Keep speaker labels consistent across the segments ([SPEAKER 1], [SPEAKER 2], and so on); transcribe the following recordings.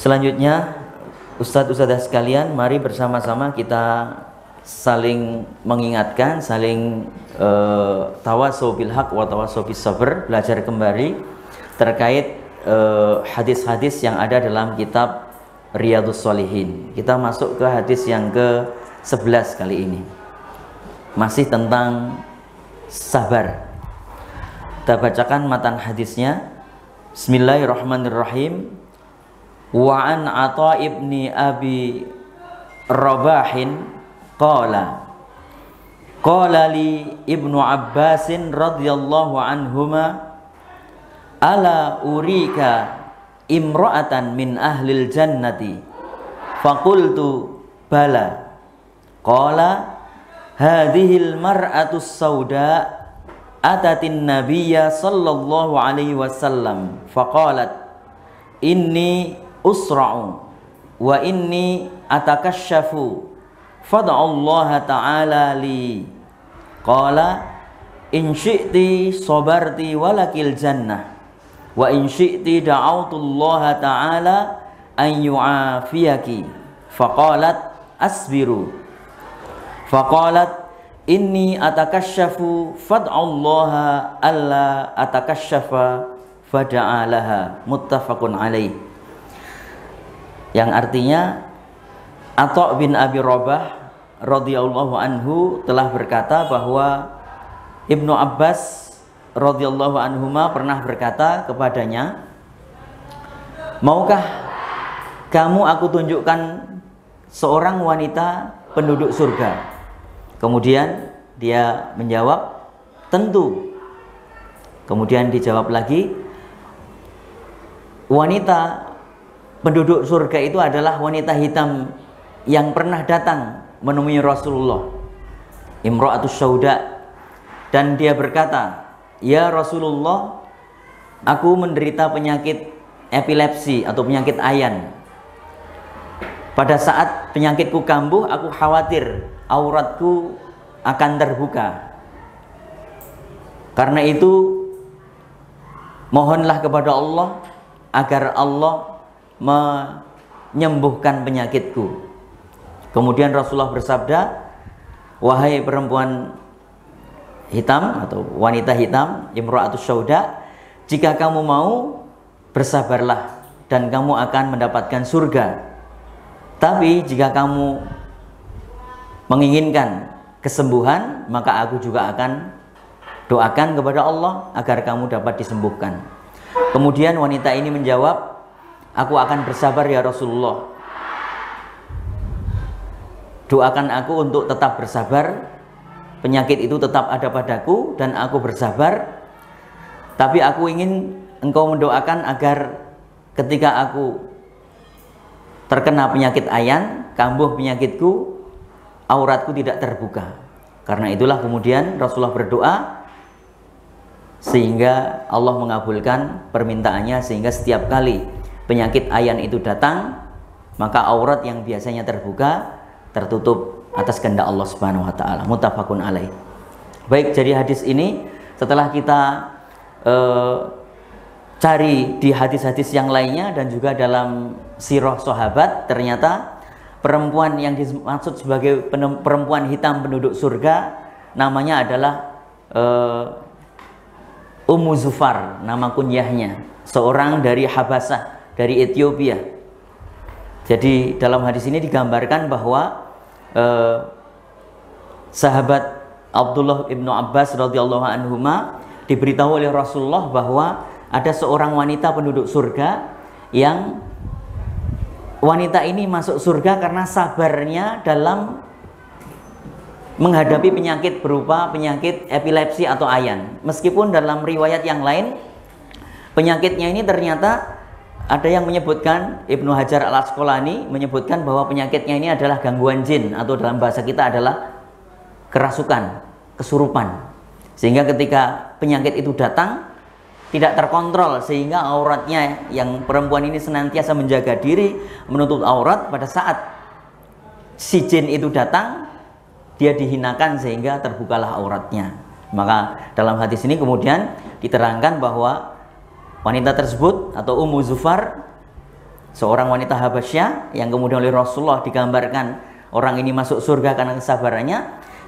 [SPEAKER 1] Selanjutnya, Ustadz-ustadzah sekalian, mari bersama-sama kita saling mengingatkan, saling tawasau bil haq wa tawasau bis sabr, belajar kembali terkait hadis-hadis yang ada dalam kitab Riyadhus Shalihin. Kita masuk ke hadis yang ke-11 kali ini. Masih tentang sabar. Kita bacakan matan hadisnya. Bismillahirrahmanirrahim. Wa an Atha ibni Abi Rabahin qala li Ibnu Abbasin radhiyallahu anhuma ala urika imra'atan min ahlil jannati faqultu bala qala hadhil mar'atus sauda atatin nabiyya sallallahu alaihi wasallam faqalat inni usra'u wa inni atakashafu fad'allaha ta'ala li qala in syi'ti sabarti walakil jannah wa in syi'ti da'autullaha ta'ala an yu'afiyaki faqalat asbiru faqalat inni atakashafu fad'allaha alla atakashafa fada'alaha muttafaqun alaih. Yang artinya Atha bin Abi Rabah radhiyallahu anhu telah berkata bahwa Ibnu Abbas radhiyallahu anhuma pernah berkata kepadanya, maukah kamu aku tunjukkan seorang wanita penduduk surga? Kemudian dia menjawab, tentu. Kemudian dijawab lagi, wanita penduduk surga itu adalah wanita hitam yang pernah datang menemui Rasulullah, Imra'atus Sauda, dan dia berkata, ya Rasulullah, aku menderita penyakit epilepsi atau penyakit ayan. Pada saat penyakitku kambuh, aku khawatir auratku akan terbuka. Karena itu mohonlah kepada Allah agar Allah menyembuhkan penyakitku. Kemudian Rasulullah bersabda, wahai perempuan hitam atau wanita hitam, Imra'atus Sauda, jika kamu mau, bersabarlah dan kamu akan mendapatkan surga. Tapi jika kamu menginginkan kesembuhan, maka aku juga akan doakan kepada Allah agar kamu dapat disembuhkan. Kemudian wanita ini menjawab, aku akan bersabar ya Rasulullah. Doakan aku untuk tetap bersabar. Penyakit itu tetap ada padaku dan aku bersabar. Tapi aku ingin engkau mendoakan agar ketika aku terkena penyakit ayan, kambuh penyakitku, auratku tidak terbuka. Karena itulah kemudian Rasulullah berdoa sehingga Allah mengabulkan permintaannya, sehingga setiap kali penyakit ayan itu datang, maka aurat yang biasanya terbuka tertutup atas kehendak Allah Subhanahu wa taala. Muttafaqun alaih. Baik, jadi hadis ini setelah kita cari di hadis-hadis yang lainnya dan juga dalam sirah sahabat, ternyata perempuan yang dimaksud sebagai perempuan hitam penduduk surga namanya adalah Ummu Zufar, nama kunyahnya, seorang dari Habasah, dari Ethiopia. Jadi dalam hadis ini digambarkan bahwa sahabat Abdullah ibnu Abbas radhiyallahu anhuma diberitahu oleh Rasulullah bahwa ada seorang wanita penduduk surga yang wanita ini masuk surga karena sabarnya dalam menghadapi penyakit berupa penyakit epilepsi atau ayan. Meskipun dalam riwayat yang lain penyakitnya ini ternyata ada yang menyebutkan, Ibnu Hajar Al-Asqalani menyebutkan bahwa penyakitnya ini adalah gangguan jin, atau dalam bahasa kita adalah kerasukan, kesurupan. Sehingga ketika penyakit itu datang tidak terkontrol, sehingga auratnya yang perempuan ini senantiasa menjaga diri, menutup aurat, pada saat si jin itu datang, dia dihinakan sehingga terbukalah auratnya. Maka dalam hadis ini kemudian diterangkan bahwa wanita tersebut atau Ummu Zufar seorang wanita Habasyah yang kemudian oleh Rasulullah digambarkan orang ini masuk surga karena kesabarannya,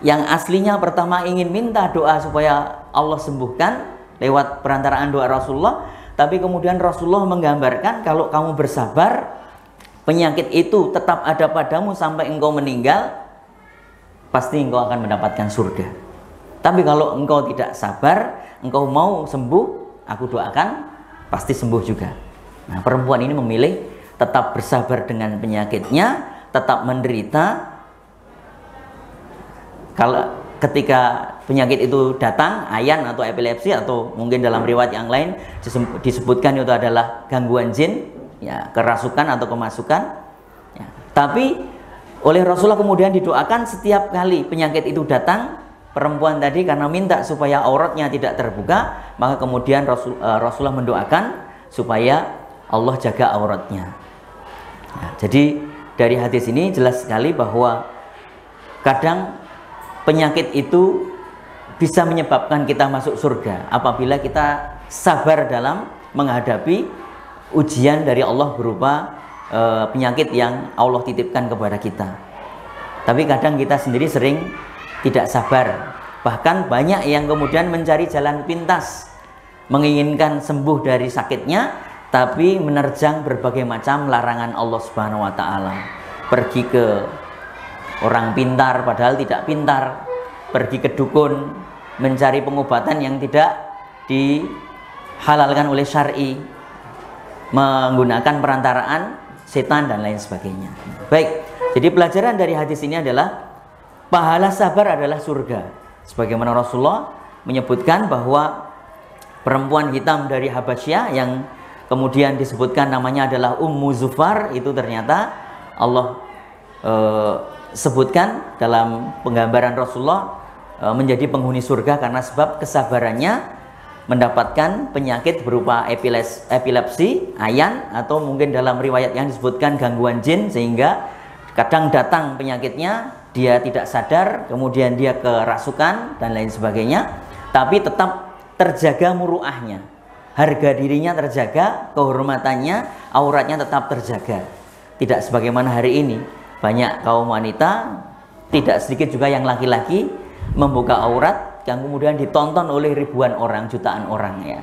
[SPEAKER 1] yang aslinya pertama ingin minta doa supaya Allah sembuhkan lewat perantaraan doa Rasulullah, tapi kemudian Rasulullah menggambarkan kalau kamu bersabar, penyakit itu tetap ada padamu sampai engkau meninggal, pasti engkau akan mendapatkan surga. Tapi kalau engkau tidak sabar, engkau mau sembuh, aku doakan pasti sembuh juga. Nah, perempuan ini memilih tetap bersabar dengan penyakitnya, tetap menderita. Kalau ketika penyakit itu datang, ayan atau epilepsi, atau mungkin dalam riwayat yang lain disebutkan itu adalah gangguan jin, ya, kerasukan atau kemasukan, ya. Tapi oleh Rasulullah kemudian didoakan setiap kali penyakit itu datang, perempuan tadi karena minta supaya auratnya tidak terbuka, maka kemudian Rasulullah mendoakan supaya Allah jaga auratnya. Ya, jadi dari hadis ini jelas sekali bahwa kadang penyakit itu bisa menyebabkan kita masuk surga apabila kita sabar dalam menghadapi ujian dari Allah berupa penyakit yang Allah titipkan kepada kita. Tapi kadang kita sendiri sering tidak sabar, bahkan banyak yang kemudian mencari jalan pintas, menginginkan sembuh dari sakitnya, tapi menerjang berbagai macam larangan Allah Subhanahu wa Ta'ala. Pergi ke orang pintar padahal tidak pintar, pergi ke dukun mencari pengobatan yang tidak dihalalkan oleh syar'i, menggunakan perantaraan setan dan lain sebagainya. Baik, jadi pelajaran dari hadis ini adalah pahala sabar adalah surga. Sebagaimana Rasulullah menyebutkan bahwa perempuan hitam dari Habasyah yang kemudian disebutkan namanya adalah Ummu Zufar, itu ternyata Allah sebutkan dalam penggambaran Rasulullah menjadi penghuni surga karena sebab kesabarannya mendapatkan penyakit berupa epilepsi, ayan, atau mungkin dalam riwayat yang disebutkan gangguan jin, sehingga kadang datang penyakitnya dia tidak sadar, kemudian dia kerasukan dan lain sebagainya, tapi tetap terjaga muruahnya, harga dirinya terjaga, kehormatannya, auratnya tetap terjaga. Tidak sebagaimana hari ini banyak kaum wanita, tidak sedikit juga yang laki-laki membuka aurat yang kemudian ditonton oleh ribuan orang, jutaan orang, ya.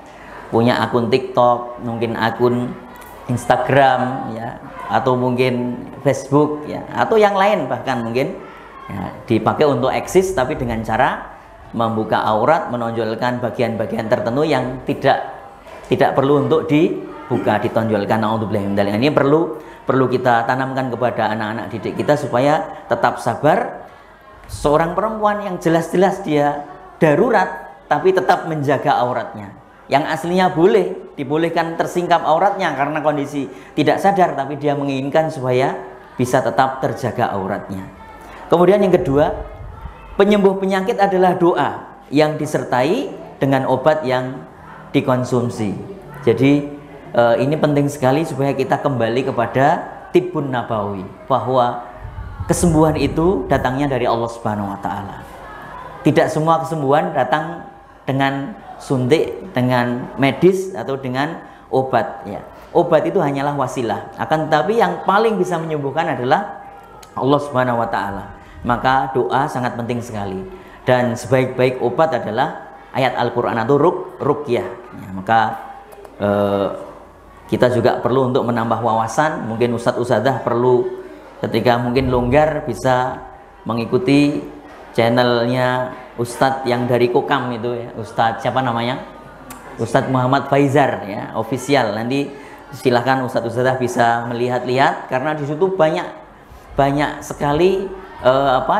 [SPEAKER 1] Punya akun TikTok, mungkin akun Instagram, ya, atau mungkin Facebook, ya, atau yang lain bahkan mungkin, ya, dipakai untuk eksis, tapi dengan cara membuka aurat, menonjolkan bagian-bagian tertentu yang tidak perlu untuk dibuka, ditonjolkan. Naudzubillah min dzalik. Ini perlu kita tanamkan kepada anak-anak didik kita supaya tetap sabar. Seorang perempuan yang jelas-jelas dia darurat tapi tetap menjaga auratnya, yang aslinya dibolehkan tersingkap auratnya karena kondisi tidak sadar, tapi dia menginginkan supaya bisa tetap terjaga auratnya. Kemudian yang kedua, penyembuh penyakit adalah doa yang disertai dengan obat yang dikonsumsi. Jadi ini penting sekali supaya kita kembali kepada tibbun nabawi, bahwa kesembuhan itu datangnya dari Allah Subhanahu wa Ta'ala. Tidak semua kesembuhan datang dengan suntik, dengan medis atau dengan obat, ya. Obat itu hanyalah wasilah, akan tetapi yang paling bisa menyembuhkan adalah Allah Subhanahu wa Ta'ala. Maka doa sangat penting sekali, dan sebaik-baik obat adalah ayat Al-Quran atau ruqyah, ya. Maka kita juga perlu untuk menambah wawasan. Mungkin ustadz-ustadzah perlu ketika mungkin longgar bisa mengikuti channelnya ustadz yang dari Kokam itu, ya, ustadz siapa namanya, Ustadz Muhammad Faizar, ya, official. Nanti silahkan ustadz-ustadzah bisa melihat-lihat, karena di situ banyak sekali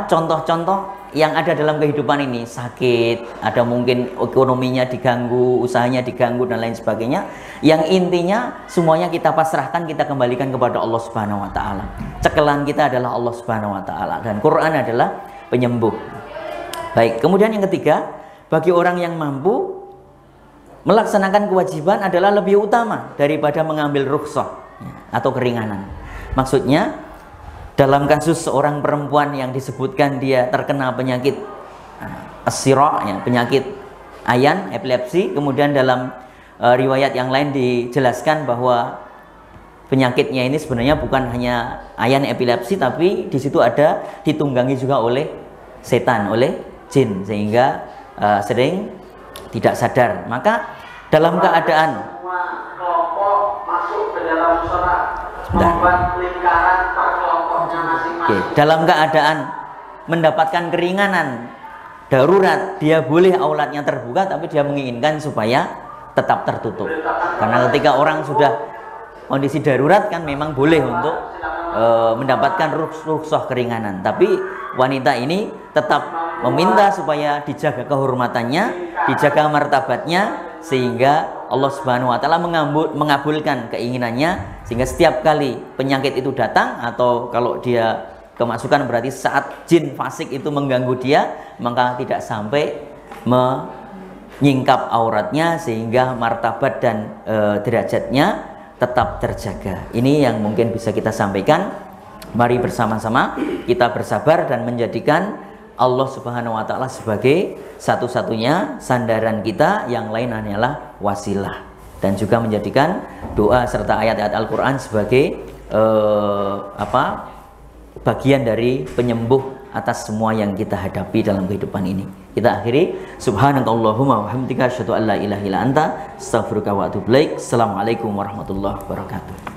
[SPEAKER 1] contoh-contoh yang ada dalam kehidupan ini. Sakit, ada mungkin ekonominya diganggu, usahanya diganggu dan lain sebagainya, yang intinya semuanya kita pasrahkan, kita kembalikan kepada Allah Subhanahu wa Ta'ala. Cekelan kita adalah Allah Subhanahu wa Ta'ala, dan Quran adalah penyembuh. Baik, kemudian yang ketiga, bagi orang yang mampu, melaksanakan kewajiban adalah lebih utama daripada mengambil rukhsah, ya, atau keringanan. Maksudnya, dalam kasus seorang perempuan yang disebutkan dia terkena penyakit as-sira, ya, penyakit ayan, epilepsi, kemudian dalam riwayat yang lain dijelaskan bahwa penyakitnya ini sebenarnya bukan hanya ayan epilepsi, tapi di situ ada ditunggangi juga oleh setan, oleh jin, sehingga sering tidak sadar. Maka dalam keadaan
[SPEAKER 2] kelompok masuk ke dalam musola, membuat lingkaran per kelompoknya masing-masing.
[SPEAKER 1] Dalam keadaan mendapatkan keringanan darurat, dia boleh aulatnya terbuka, tapi dia menginginkan supaya tetap tertutup. Karena ketika orang sudah kondisi darurat kan memang boleh untuk mendapatkan rukhsah keringanan, tapi wanita ini tetap meminta supaya dijaga kehormatannya, dijaga martabatnya, sehingga Allah Subhanahu wa taala mengabulkan keinginannya, sehingga setiap kali penyakit itu datang, atau kalau dia kemasukan berarti saat jin fasik itu mengganggu dia, maka tidak sampai menyingkap auratnya, sehingga martabat dan derajatnya tetap terjaga. Ini yang mungkin bisa kita sampaikan. Mari bersama-sama kita bersabar dan menjadikan Allah Subhanahu wa taala sebagai satu-satunya sandaran kita, yang lain hanyalah wasilah, dan juga menjadikan doa serta ayat-ayat Al-Qur'an sebagai bagian dari penyembuh atas semua yang kita hadapi dalam kehidupan ini. Kita akhiri, subhanakallahumma wa bihamdika asyhadu an la ilaha illa anta astaghfiruka wa atubu ilaik. Assalamualaikum warahmatullahi wabarakatuh.